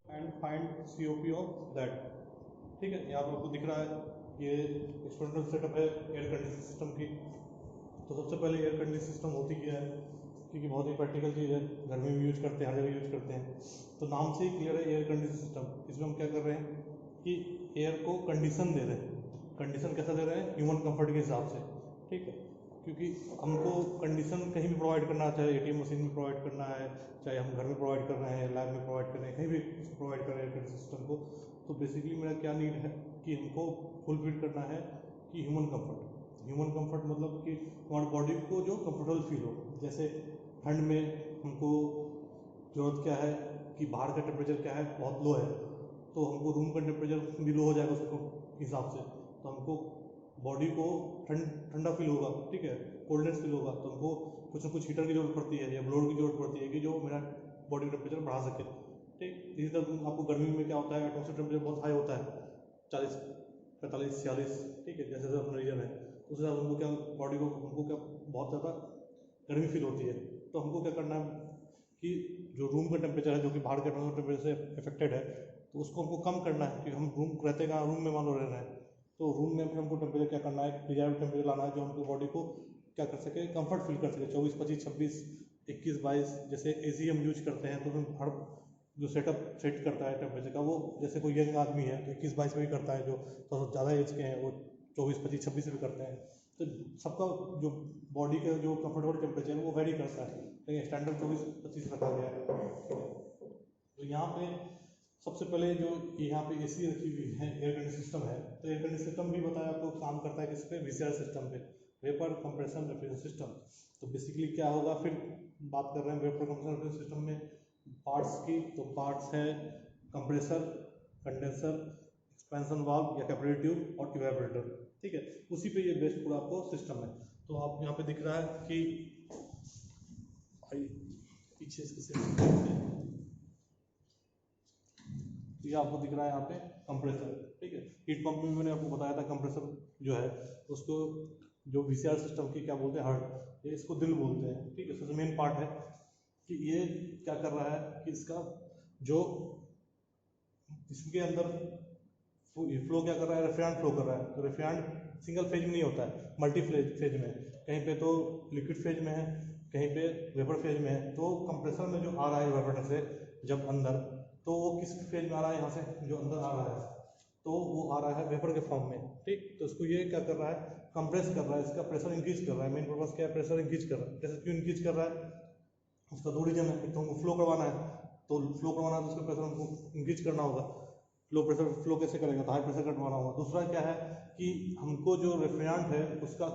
And find COP of that. ठीक है, यहाँ पर आपको दिख रहा है ये एक्सपेरिमेंटल सेटअप है एयर कंडीशनिंग सिस्टम की। तो सबसे पहले एयर कंडीशनिंग सिस्टम होती क्या है, क्योंकि बहुत ही प्रैक्टिकल चीज़ है, घर में भी यूज करते हैं, हर जगह यूज करते हैं। तो नाम से ही क्लियर है एयर कंडीशनिंग सिस्टम। इसमें हम क्या कर रहे हैं कि एयर को कंडीशन दे रहे हैं। कंडीशन कैसा दे रहे हैं, ह्यूमन कंफर्ट के हिसाब से। ठीक है, क्योंकि हमको कंडीशन कहीं भी प्रोवाइड करना है, चाहे ATM मशीन में प्रोवाइड करना है, चाहे हम घर में प्रोवाइड कर रहे हैं, लैब में प्रोवाइड कर रहे हैं, कहीं भी प्रोवाइड कर रहे हैं एयर सिस्टम को। तो बेसिकली मेरा क्या नीड है कि हमको फुलफिल करना है कि ह्यूमन कंफर्ट। ह्यूमन कंफर्ट मतलब कि हमारी बॉडी को जो कंफर्टेबल फील हो। जैसे ठंड में हमको ज़रूरत क्या है कि बाहर का टेम्परेचर क्या है, बहुत लो है, तो हमको रूम का टेम्परेचर भी लो हो जाएगा उसको हिसाब से, तो हमको बॉडी को ठंडा फील होगा। ठीक है, कोल्डनेस फील होगा, तो हमको कुछ ना कुछ हीटर की जरूरत पड़ती है या ब्लोअर की जरूरत पड़ती है कि जो मेरा बॉडी टेम्परेचर बढ़ा सके। ठीक, इसी तरह आपको गर्मी में क्या होता है, एटमॉस्फेयर टेम्परेचर बहुत हाई होता है, 40 45 46। ठीक है, जैसे अपना रीजन है उस हिसाब से हमको क्या बॉडी को हमको क्या बहुत ज़्यादा गर्मी फील होती है। तो हमको क्या करना है कि जो रूम का टेम्परेचर है, जो कि बाहर के टेम्परेचर से अफेक्टेड है, तो उसको हमको कम करना है। कि हम रूम रहते कहाँ, रूम में मान लो रह रहे हैं, तो रूम में हमको टेम्परेचर क्या करना है, डिजायर्ड टेम्परेचर लाना है, जो हमको बॉडी को क्या कर सके, कंफर्ट फील कर सके। 24 25 26 21 22 जैसे AC हम यूज करते हैं, तो हम हर जो सेटअप सेट करता है टेम्परेचर का, वो जैसे कोई यंग आदमी है तो 21 22 में भी करता है, जो थोड़ा ज़्यादा एज के हैं वो 24 25 26 में भी करते हैं। तो सबका जो बॉडी का जो कंफर्टेबल टेम्परेचर है वो वेरी करता है, लेकिन स्टैंडर्ड 24 25 रखा गया है। तो यहाँ पे सबसे पहले जो यहाँ पे AC रखी हुई है, एयर कंडीशनिंग सिस्टम है, तो एयर कंडीशनिंग सिस्टम भी बताया आपको काम करता है किस पे, VCR सिस्टम पे, वेपर कंप्रेशन रेफ्रिजरेशन सिस्टम। तो बेसिकली क्या होगा, फिर बात कर रहे हैं वेपर कंप्रेशन रेफ्रिजरेशन सिस्टम में पार्ट्स की। तो पार्ट्स है कंप्रेसर, कंडेंसर, एक्सपेंशन वाल्व या कैपिलरी ट्यूब और इवेपोरेटर, ठीक है, उसी पे ये बेस्ड पूरा आपको सिस्टम है। तो आप यहाँ पे दिख रहा है कि पीछे ये आपको दिख रहा है यहाँ पे कंप्रेसर, ठीक है। हीट पंप में मैंने आपको बताया था कंप्रेसर जो है उसको जो वीसीआर सिस्टम की क्या बोलते हैं, हार्ट, ये इसको दिल बोलते हैं, ठीक है। सबसे मेन पार्ट है कि ये क्या कर रहा है कि इसका जो इसके अंदर फ्लो क्या कर रहा है, रेफ्रिजरेंट फ्लो कर रहा है। तो रेफ्रिजरेंट सिंगल फेज में नहीं होता है, मल्टी फेज में, कहीं पे तो लिक्विड फेज में है, कहीं पे वेपर फेज में है। तो कंप्रेसर में जो आ रहा है इवेपोरेटर से जब अंदर, तो वो किस फेज में आ रहा है, यहाँ से जो अंदर आ रहा है तो वो आ रहा है वेपर के फॉर्म में, ठीक। तो इसको ये क्या कर रहा है, कंप्रेस कर रहा है, इसका प्रेशर इंक्रीज कर रहा है। मेन पर्पस क्या है, प्रेशर इंक्रीज कर रहा है। प्रेशर क्यों इंक्रीज कर रहा है, उसका दो रीजन है। एक तो हमको फ्लो करवाना है, तो फ्लो करवाना है तो उसका प्रेशर हमको इंक्रीज करना होगा। लो प्रेशर फ्लो कैसे करेगा, तो हाई प्रेशर कटवाना होगा। दूसरा क्या है कि हमको जो रेफ्रिजरेंट है उसका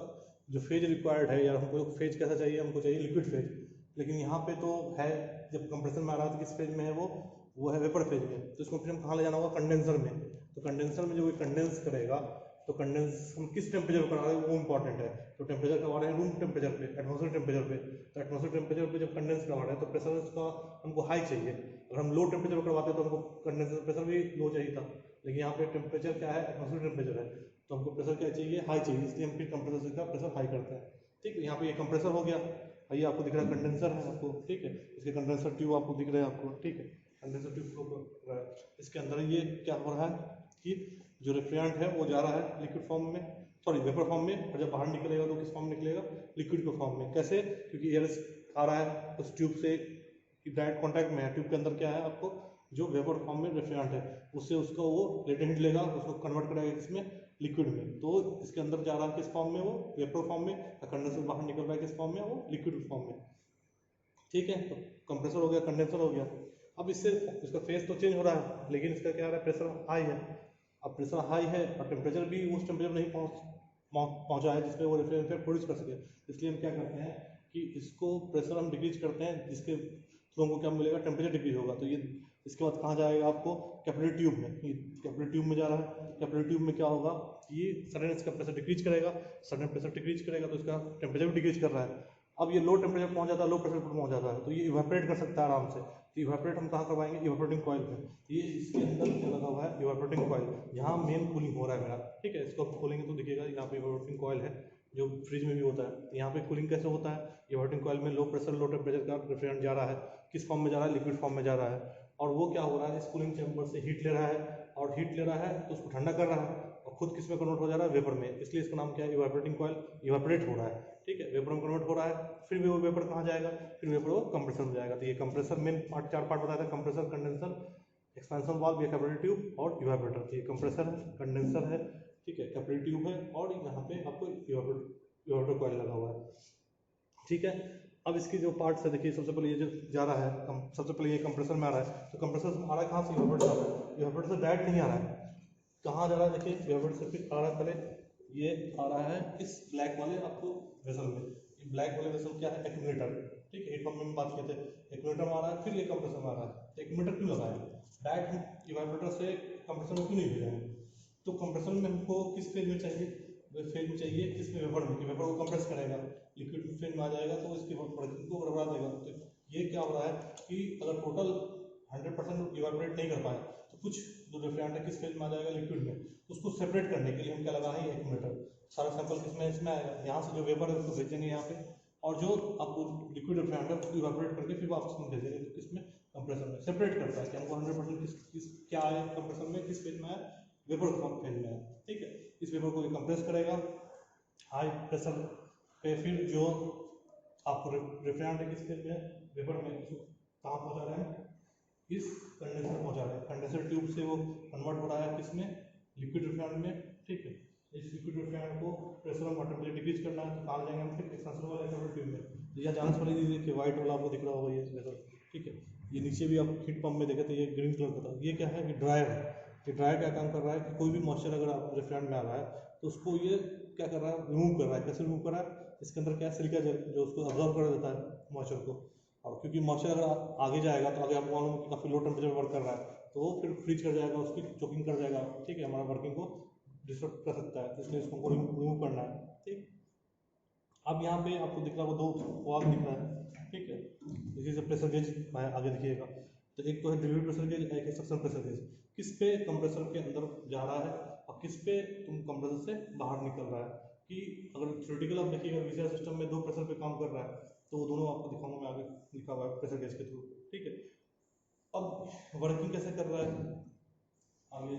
जो फेज रिक्वायर्ड है, या हमको फेज कैसा चाहिए, हमको चाहिए लिक्विड फेज। लेकिन यहाँ पे तो है, जब कंप्रेसर में आ रहा है तो किस फेज में है, वो है वेपर फेज में। तो इसको फिर हम कहाँ ले जाना होगा, कंडेंसर में। तो कंडेंसर में जो कंडेंस करेगा, तो कंडेंस हम किस टेम्परेचर पर करा रहे हैं वो इंपॉर्टेंट है। तो टेम्परेचर करवा रहे हैं रूम टेम्परेचर पे, एटमॉस्फेयर टेम्परेचर पे। तो एटमॉस्फेयर टेम्परेचर पे जब कंडेंस करवा रहे हैं तो प्रेशर उसका हमको हाई चाहिए। अगर हम लो टेम्परेचर पर करवाते हैं तो हमको कंडेंसर प्रेशर भी लो चाहिए था। लेकिन यहाँ पे टेम्परेचर क्या है, एटमॉस्फेयर टेम्परेचर है, तो हमको प्रेशर क्या चाहिए, हाई चाहिए। इसलिए हम फिर कंप्रेसर का प्रेशर हाई करते हैं, ठीक है। यहाँ पे ये कंप्रेसर हो गया, ये आपको दिख रहा है कंडेंसर है आपको, ठीक है। इसके कंडेंसर ट्यूब आपको दिख रहे हैं आपको, ठीक है। कंडेंसर ट्यूब फ्लो कर रहा है, इसके अंदर ये क्या हो रहा है कि जो रेफ्रिजरेंट है वो जा रहा है लिक्विड फॉर्म में, सॉरी वेपर फॉर्म में, और जब बाहर निकलेगा तो किस फॉर्म में निकलेगा, लिक्विड के फॉर्म में। कैसे, क्योंकि एयर आ रहा है उस ट्यूब से डायरेक्ट कॉन्टैक्ट में है। ट्यूब के अंदर क्या है, आपको जो वेपर फॉर्म में रेफ्रिजरेंट है उससे उसको वो लेटेंट हीट लेगा, उसको कन्वर्ट करेगा इसमें लिक्विड में। तो इसके अंदर जा रहा है किस फॉर्म में, वो वेपर फॉर्म में। कंडेंसर बाहर निकल रहा है किस फॉर्म में, वो लिक्विड फॉर्म में, ठीक है। तो कंप्रेसर हो गया, कंडेंसर हो गया। अब इससे इसका फेस तो चेंज हो रहा है, लेकिन इसका क्या आ रहा है, प्रेशर हाई है। अब प्रेशर हाई है और टेम्परेचर भी उस टेम्परेचर नहीं पहुंचा है जिसपे वो रेफ्रिजरेंट प्रोड्यूस कर सके। इसलिए हम क्या करते हैं कि इसको प्रेशर हम डिक्रीज करते हैं, जिसके थ्रू हमको क्या मिलेगा, टेम्परेचर डिक्रीज होगा। तो ये इसके बाद कहाँ जाएगा, आपको कैपिलरी ट्यूब में। ये कैपिलरी ट्यूब में जा रहा है। कैपिलरी ट्यूब में क्या होगा, ये सडन इसका प्रेशर डिक्रीज करेगा, सडन प्रेशर डिक्रीज करेगा तो इसका टेम्परेचर भी डिक्रीज कर रहा है। अब ये लो टेम्परेचर पहुंच जाता है, लो प्रेशर पर पहुंच जाता है, तो ये इवेपोरेट कर सकता है आराम से। तो इवेपोरेट हम कहाँ करवाएंगे, इवेपोरेटिंग कॉइल पे। ये इसके अंदर क्या लगा हुआ है, इवेपोरेटिंग कॉइल, यहाँ मेन कूलिंग हो रहा है मेरा, ठीक है। इसको आप खोलेंगे तो दिखेगा यहाँ पे इवेपोरेटिंग कॉइल है, जो फ्रिज में भी होता है। तो यहाँ पे कूलिंग कैसे होता है, इवेपोरेटिंग कॉइल में लो प्रेशर लो टेम्परेचर का रेफ्रिजरेंट जा रहा है, किस फॉर्म में जा रहा है, लिक्विड फॉर्म में जा रहा है। और वो क्या हो रहा है, इस कूलिंग चैम्बर से हीट ले रहा है, और हीट ले रहा है तो उसको ठंडा कर रहा है, और खुद किस में कन्वर्ट हो जा रहा है, वेपर में। इसलिए इसका नाम क्या है, इवेपोरेटिंग कॉइल। इवेपोरेट हो रहा है, ठीक है, वेपर में कन्वर्ट हो रहा है। फिर वो वेपर कहाँ जाएगा, फिर वेपर वो कंप्रेसर में जाएगा। तो ये कंप्रेसर मेन पार्ट, चार पार्ट बताया था, कंप्रेसर, कंडेंसर, एक्सपेंशन वाल्व या कैपिलरी ट्यूब और इवेपोरेटर। तो ये कंप्रेसर है, कंडेंसर है, ठीक है, कैपिलरी ट्यूब है, और यहाँ पे आपको इवेपोरेटर कॉइल लगा हुआ है, ठीक है। अब इसकी जो पार्ट्स है देखिए, सबसे पहले ये जो जा रहा है, सबसे पहले ये कंप्रेसर में आ रहा है। तो कंप्रेसर से आ रहा है कहाँ से, इवेपोरेटर आ रहा है। इवेपोरेटर से डायरेक्ट नहीं आ रहा है, कहाँ जा रहा है, देखिए इवेपोरेटर से फिर आ रहा है, पहले ये आ रहा है इस ब्लैक वाले आपको वेसल में। ये ब्लैक वाले वेसल क्या है, एक्यूमुलेटर, ठीक है। हीट पंप में बात किए थे, एक्यूमुलेटर में आ रहा है, फिर ये कंप्रेसर में आ रहा है। तो एक्यूमुलेटर क्यों लगाया, डायरेक्ट हम इवेपोरेटर से कंप्रेसर में क्यों नहीं भेजेंगे। तो कंप्रेसर में हमको किस फेज में चाहिए, फेज में चाहिए किसमें, वेपर में, कि वेपर को कंप्रेस करेगा, लिक्विड फेज में आ जाएगा तो इसकी प्रोडक्शन को बढ़ा देगा। तो ये क्या हो रहा है कि अगर टोटल 100% इवेपोरेट नहीं कर पाए तो कुछ जो रेफ्रिजरेंट है किस फेज में आ जाएगा, लिक्विड में। उसको सेपरेट करने के लिए हम क्या लगा रहे हैं, एक्यूमुलेटर। सारा सैंपल किसमें, इसमें आएगा, यहाँ से जो वेपर है उसको भेजेंगे यहाँ पे, और जो आपको लिक्विड रेफ्रिजरेंट है उसको इवेपोरेट करके फिर वापस में भेजेंगे। तो किसमें, कंप्रेसर में। सेपरेट करता है कि हमको 100% किस क्या आए कंप्रेसर में, किस फेज में आए, वेपर फेज में है, ठीक है। इस वेपर को कंप्रेस करेगा हाई प्रेशर पे, फिर जो आपको रेफ्रिजरेंट है किस फेज में, वेपर में, उसको कहाँ पहुँचा रहे हैं, इस कंडेंसर पहुँचा रहे हैं। कंडेंसर ट्यूब से वो कन्वर्ट हो रहा है किसमें, लिक्विड रेफ्रिजरेंट में, ठीक है। इस लिक्विड रेफ्रिजरेंट को प्रेशर और वाटर में डिक्रीज करना है, तो कहाँ जाएंगे हम, फिर एक्सपेंशन वाले कैपिलरी ट्यूब में। तो यह जांच वाली दीजिए कि व्हाइट वाला आपको दिख रहा होगा ये वेसल, ठीक है। ये नीचे भी आप हीट पंप में देखे तो ये ग्रीन कलर का था, ये क्या है, ये ड्रायर है। ये ड्रायर क्या काम कर रहा है कि कोई भी मॉइस्चर अगर आप रेफ्रिजरेंट में आ रहा है तो उसको ये क्या कर रहा है, रिमूव कर रहा है। कैसे रिमूव कर रहा है, इसके अंदर क्या है, सिलिका जेल, जो उसको अब्जॉर्व कर देता है मॉइस्चर को। और क्योंकि मॉइस्चर अगर आगे जाएगा तो आगे आपको मालूम है कि काफ़ी लो टेम्परेचर वर्क कर रहा है, तो वो फिर फ्रीज कर जाएगा, उसकी चोकिंग कर जाएगा, ठीक है, हमारा वर्किंग को डिस्टर्ब कर सकता है, तो इसलिए इसको रिमूव करना है, ठीक। अब यहाँ पे आपको दिख रहा है वो दो वाल्व दिख रहा है, ठीक है, इसी से प्रेशर गेज आगे दिखिएगा, तो एक तो है डिलीवरी प्रेशर गेज, एक है सक्शन प्रेशर गेज, किस पे कंप्रेसर के अंदर जा रहा है और किस पे तुम कंप्रेसर से बाहर निकल रहा है। कि अगर थ्योरेटिकल आप देखिएगा वीसीआर सिस्टम में दो प्रेशर पे काम कर रहा है, तो वो दोनों आपको दिखाऊंगा मैं आगे, लिखा हुआ है प्रेशर गेज के थ्रू, ठीक है। अब वर्किंग कैसे कर रहा है आगे,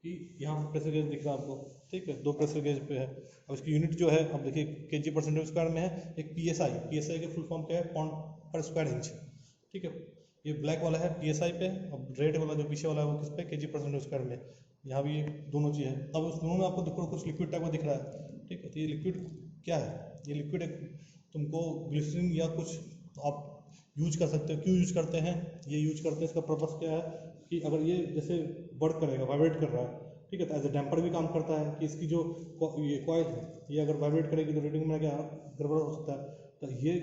कि यहाँ पे प्रेशर गेज दिख रहा है आपको, ठीक है, दो प्रेशर गेज पे है। अब इसकी यूनिट जो है अब देखिए केजी पर सेंटीमीटर स्क्वायर में है, एक पीएसआई के फुल फॉर्म क्या है, पाउंड पर स्क्वायर इंच, ठीक है। ये ब्लैक वाला है पीएसआई पे, अब रेड वाला जो पीछे वाला है वो किस पे, केजी पर सेंटीमीटर स्क्वायर में। यहाँ भी ये दोनों चीज़ है। अब उस दोनों में आपको देखो कुछ लिक्विड टाइप का दिख रहा है, ठीक है, तो ये लिक्विड क्या है, ये लिक्विड एक तुमको ग्लिसरीन या कुछ आप यूज कर सकते हो। क्यों यूज करते हैं, ये यूज करते हैं, इसका पर्पस क्या है कि अगर ये जैसे वर्क करेगा, वाइब्रेट कर रहा है, ठीक है, तो एज ए डैम्पर भी काम करता है कि इसकी जो ये कॉइल है ये अगर वाइब्रेट करेगी तो रीडिंग में क्या गड़बड़ हो सकता है। तो ये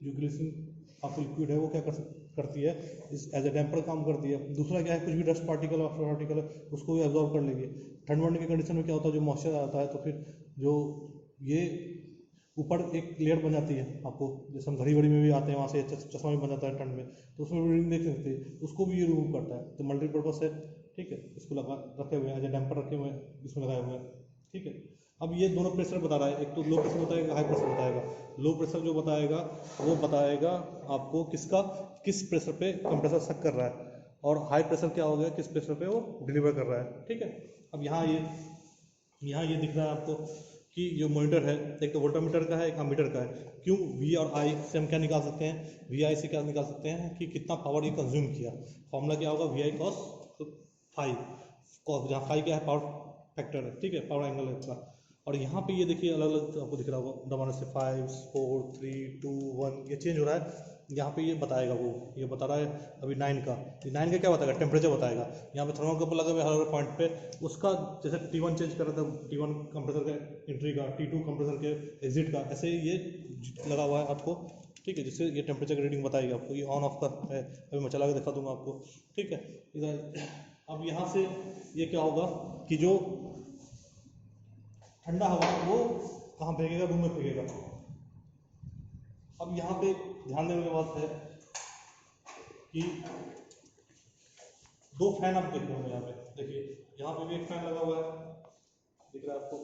जो ग्लिसरीन आपको लिक्विड है वो क्या करती है, इस एज ए डैम्पर काम करती है। दूसरा क्या है, कुछ भी डस्ट पार्टिकल और पार्टिकल है उसको भी एब्जॉर्ब कर लेगी। ठंड बढ़ने की कंडीशन में क्या होता है, जो मॉइस्चर आता है तो फिर जो ये ऊपर एक लेयर बन जाती है, आपको जैसे हम घड़ी घड़ी में भी आते हैं वहाँ से चश्मा भी बन जाता है ठंड में, तो उसमें भी रीडिंग देख सकते हैं, उसको भी ये रिमूव करता है। तो मल्टीपर्पज है, ठीक है, इसको लगा रखे हुए हैं एज ए डैम्पर रखे हुए हैं, इसमें लगाए हुए हैं, ठीक है। अब ये दोनों प्रेशर बता रहा है, एक तो लो प्रेशर बताएगा, हाई प्रेशर बताएगा। लो प्रेशर जो बताएगा वो बताएगा आपको किसका किस प्रेशर पे कंप्रेसर सक कर रहा है, और हाई प्रेशर क्या हो गया, किस प्रेशर पे वो डिलीवर कर रहा है, ठीक है। अब यहाँ ये दिख रहा है आपको कि जो मॉनिटर है, एक तो वोल्टामीटर का है, एक अमीटर का है। क्यों, वी और आई से हम क्या निकाल सकते हैं, वी आई से क्या निकाल सकते हैं कि कितना पावर ये कंज्यूम किया। फॉर्मूला क्या होगा, वी आई कॉस फाइव, जहाँ फाइव क्या है, पावर फैक्टर है, ठीक है, पावर एंगल है इसका। और यहाँ पे ये देखिए अलग अलग आपको दिख रहा होगा दबाने से 5 4 3 2 1 ये चेंज हो रहा है। यहाँ पे ये बताएगा, वो ये बता रहा है अभी 9 का, 9 का क्या बताएगा, टेम्परेचर बताएगा। यहाँ पे थर्मोकपल लगा हुआ है हर पॉइंट पे, उसका जैसे T1 चेंज कर रहा था, T1 कंप्रेसर के एंट्री का, T2 कंप्रेसर के एग्जिट का, ऐसे ये लगा हुआ है आपको, ठीक है, जिससे ये टेम्परेचर की रीडिंग बताएगी आपको। ये ऑन ऑफ का है, अभी मैं चला के दिखा दूंगा आपको, ठीक है। इधर अब यहाँ से ये क्या होगा कि जो ठंडा हवा वो कहाँ फेंकेगा, रूम में फेंकेगा। अब यहाँ पे ध्यान देने की बात है कि दो फैन आप देख रहे होंगे, यहाँ पे देखिए, यहाँ पे भी एक फैन लगा हुआ है, दिख रहा है आपको,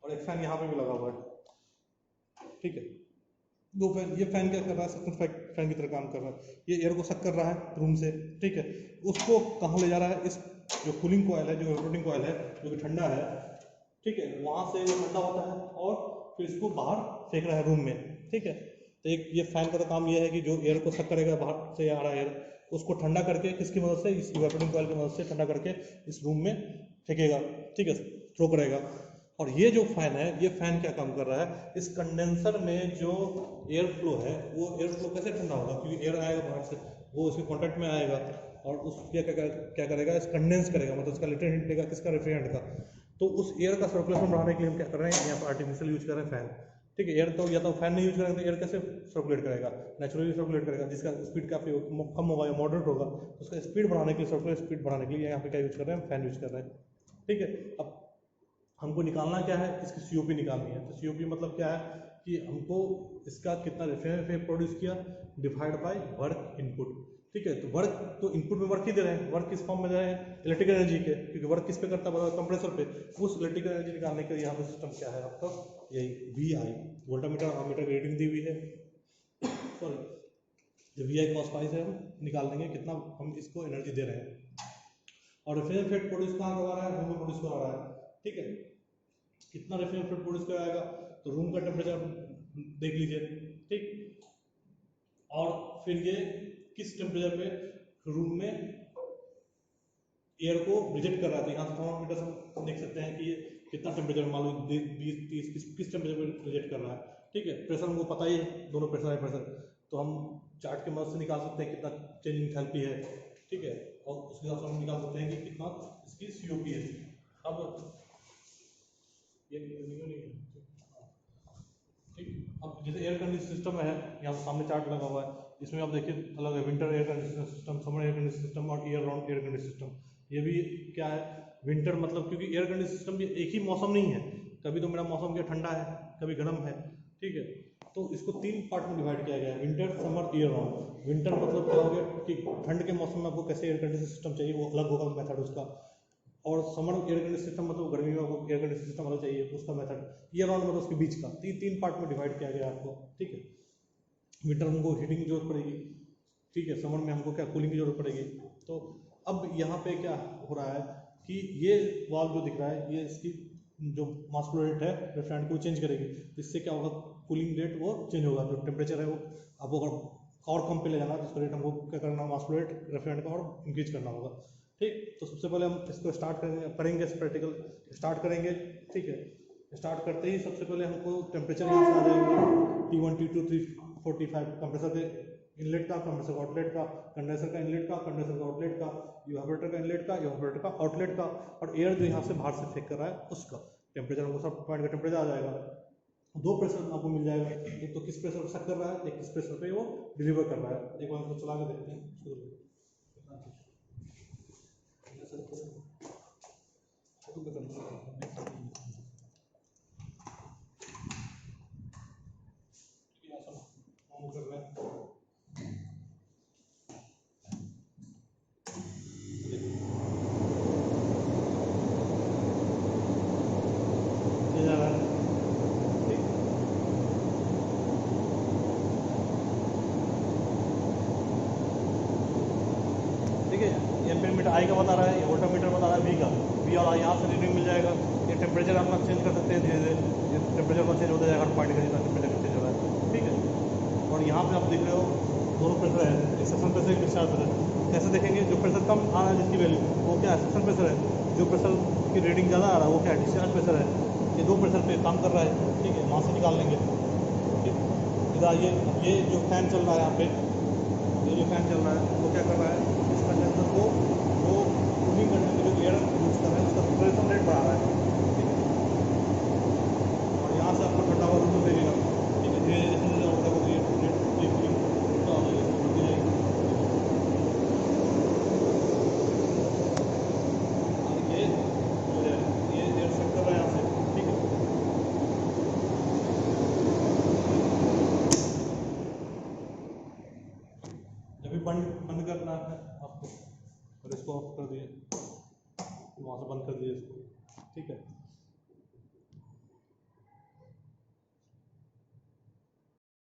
और एक फैन यहाँ पे भी लगा हुआ है, ठीक है, दो फैन। ये फैन क्या कर रहा है, सक्शन फैन की तरह काम कर रहा है, ये एयर को सक कर रहा है रूम से, ठीक है। उसको कहाँ ले जा रहा है, इस जो कूलिंग कॉयल है, जो इवेपोरेटिंग कॉयल है, जो कि ठंडा है, ठीक है, वहाँ से वो ठंडा होता है और फिर इसको बाहर फेंक रहा है रूम में, ठीक है। तो एक ये फैन का तो काम ये है कि जो एयर को सक करेगा, बाहर से आ रहा है एयर, उसको ठंडा करके किसकी मदद से, इस इवेपोरेटिंग कॉयल की मदद से ठंडा करके इस रूम में फेंकेगा, ठीक है, थ्रो करेगा। और ये जो फैन है, ये फैन क्या काम कर रहा है, इस कंडेंसर में जो एयर फ्लो है, वो एयर फ्लो कैसे ठंडा होगा, क्योंकि एयर आएगा बाहर से, वो इसके कॉन्टैक्ट में आएगा और उस क्या करेगा, इस कंडेंस करेगा, मतलब इसका लिटर हीट लेगा, किसका, रेफ्रिजरेंट का। तो उस एयर का सर्कुलेशन बढ़ाने के लिए हम क्या कर रहे हैं, यहाँ पर आर्टिफिशियल यूज कर रहे हैं फैन, ठीक है। एयर तो या तो फैन नहीं यूज करेंगे तो एयर कैसे सर्कुलेट करेगा, नेचुरली सर्कुलेट करेगा, जिसका स्पीड काफी कम होगा या मॉडरेट होगा, तो उसका स्पीड बढ़ाने के लिए, सर्कुलर स्पीड बढ़ाने के लिए यहाँ पे क्या यूज कर रहे हैं, फैन यूज कर रहे हैं, ठीक है। अब हमको निकालना क्या है, इसकी सीओपी निकालनी है। तो सीओपी मतलब क्या है कि हमको इसका कितना रेफ्रिजरेंट प्रोड्यूस किया डिवाइड बाय वर्क इनपुट, ठीक है। तो वर्क तो इनपुट में वर्क ही दे रहे हैं, वर्क किस फॉर्म में दे रहे हैं, इलेक्ट्रिकल एनर्जी के, क्योंकि वर्क किस पे करता है, कंप्रेसर पे। उस इलेक्ट्रिकल एनर्जी निकालने के लिए यहाँ पे सिस्टम क्या है आपका, यही वी आई, वोल्टामीटर अमीटर की रीडिंग दी हुई है, सॉरी, जो वी आई कॉस फाई से हम निकाल देंगे कितना हम इसको एनर्जी दे रहे हैं। और रेफ्रिजरेंट प्रोड्यूस कहाँ करवा रहा है, रूम में प्रोड्यूस करवा रहा है, ठीक है। कितना रेफ्रिजरेंट प्रोड्यूस कराएगा, तो रूम का टेम्परेचर देख लीजिए, ठीक। और फिर ये किस टेम्परेचर पे रूम में एयर को रिजेक्ट कर रहा था, यहाँ से थर्मामीटर से हम देख सकते हैं कि ये कितना टेम्परेचर, मान लो 20 30 किस टेम्परेचर पे रिजेक्ट कर रहा है, ठीक है। प्रेशर हमको पता ही है, दोनों प्रेशर है प्रेशर, तो हम चार्ट की मदद से निकाल सकते हैं कितना चेंजिंग थैल्पी है, ठीक है। और उसके हिसाब से हम निकाल सकते हैं कि कितना इसकी सीओपी है। अब ये नहीं है, ठीक। अब जैसे एयर कंडीशन सिस्टम है, यहाँ सामने चार्ट लगा हुआ है, इसमें आप देखिए अलग है, winter air conditioner system, summer air conditioner system और year round air conditioner system. ये भी क्या है, विंटर मतलब क्योंकि एयर कंडीशनर सिस्टम भी एक ही मौसम नहीं है, कभी तो मेरा मौसम क्या ठंडा है, कभी गर्म है, ठीक है। तो इसको 3 पार्ट में डिवाइड किया गया है, winter, summer, year round. Winter मतलब क्या हो गया कि ठंड के मौसम में आपको कैसे एयर कंडीशनर सिस्टम चाहिए वो अलग होगा मेथड उसका, और समर एयर कंडीशनर सिस्टम मतलब गर्मी में आपको एयर कंडीशनर सिस्टम अलग चाहिए उसका मेथड, ईयर राउंड मतलब उसके बीच का। तीन पार्ट में डिवाइड किया गया आपको, ठीक है। विंटर में हमको हीटिंग की जरूरत पड़ेगी, ठीक है, समर में हमको क्या कूलिंग की जरूरत पड़ेगी। तो अब यहाँ पे क्या हो रहा है कि ये वाल्व जो दिख रहा है ये इसकी जो मास फ्लो रेट है रेफ्रिजरेंट को चेंज करेगी, इससे क्या होगा, कूलिंग रेट वो चेंज होगा, जो टेम्परेचर है वो आपको अगर और कम पे ले जाना है तो उसका रेट हमको क्या करना, मास फ्लो रेट रेफ्रिजरेंट का और इंक्रीज करना होगा, ठीक। तो सबसे पहले हम इसको स्टार्ट करेंगे प्रैक्टिकल स्टार्ट करेंगे, ठीक है। स्टार्ट करते ही सबसे पहले हमको टेम्परेचर यहाँ से आ जाएगा T1 T2 345 कंप्रेसर के इनलेट का, कंप्रेसर का आउटलेट का, कंडेंसर का इनलेट का, कंडेंसर का आउटलेट का, इवेपोरेटर का इनलेट का, इवेपोरेटर का आउटलेट का, और एयर जो यहाँ से बाहर से फेंक कर रहा है उसका टेम्परेचर, हमको सब पॉइंट का टेम्परेचर आ जाएगा। 2 प्रेशर आपको मिल जाएगा, एक तो किस प्रेशर पर सक कर रहा है, एक किस प्रेशर पे वो डिलीवर कर रहा है। एक बार हमको चला के देखते हैं। एम्पीयर आई का बता रहा है, ये वोल्टामीटर बता रहा है वी का, वी और यहाँ से रीडिंग मिल जाएगा। ये टेम्परेचर अपना चेंज कर सकते हैं धीरे धीरे, ये टेम्परेचर का चेंज होता जाएगा, हर पॉइंट का जितना टेम्परेचर चेंज हो रहा है, ठीक है। और यहाँ पे आप देख रहे हो दोनों प्रेशर है, एक सेक्शन प्रेशर, एक डिस्चार्ज प्रेशर। कैसे देखेंगे, जो प्रेशर कम आ रहा है जिसकी वैल्यू वो क्या है, सेक्शन प्रेशर है, जो प्रेशर की रीडिंग ज़्यादा आ रहा है वो क्या है, डिस्चार्ज प्रेशर है। ये 2 प्रेशर पे काम कर रहा है, ठीक है, वहाँ से निकाल लेंगे, ठीक। इधर ये जो फैन चल रहा है यहाँ पे, ये जो फैन चल रहा है वो क्या कर रहा है, इस कंडेंसर को वो कूलिंग करने के लिए एयर यूज कर रहा है, उसका कंप्रेशन रेट बढ़ा रहा है, ठीक है। और यहाँ से आपको ठंडा हवा रूम देगा, ठीक है, धीरे धीरे जैसे होता है ये कूलिंग क्या हो जाएगी, बढ़ती जाएगी। ये एयर सेट कर रहा है यहाँ से, ठीक है। जब भी बंद करना है आपको, और इसको ऑफ कर दिए, वहाँ से बंद कर दिए इसको, ठीक है।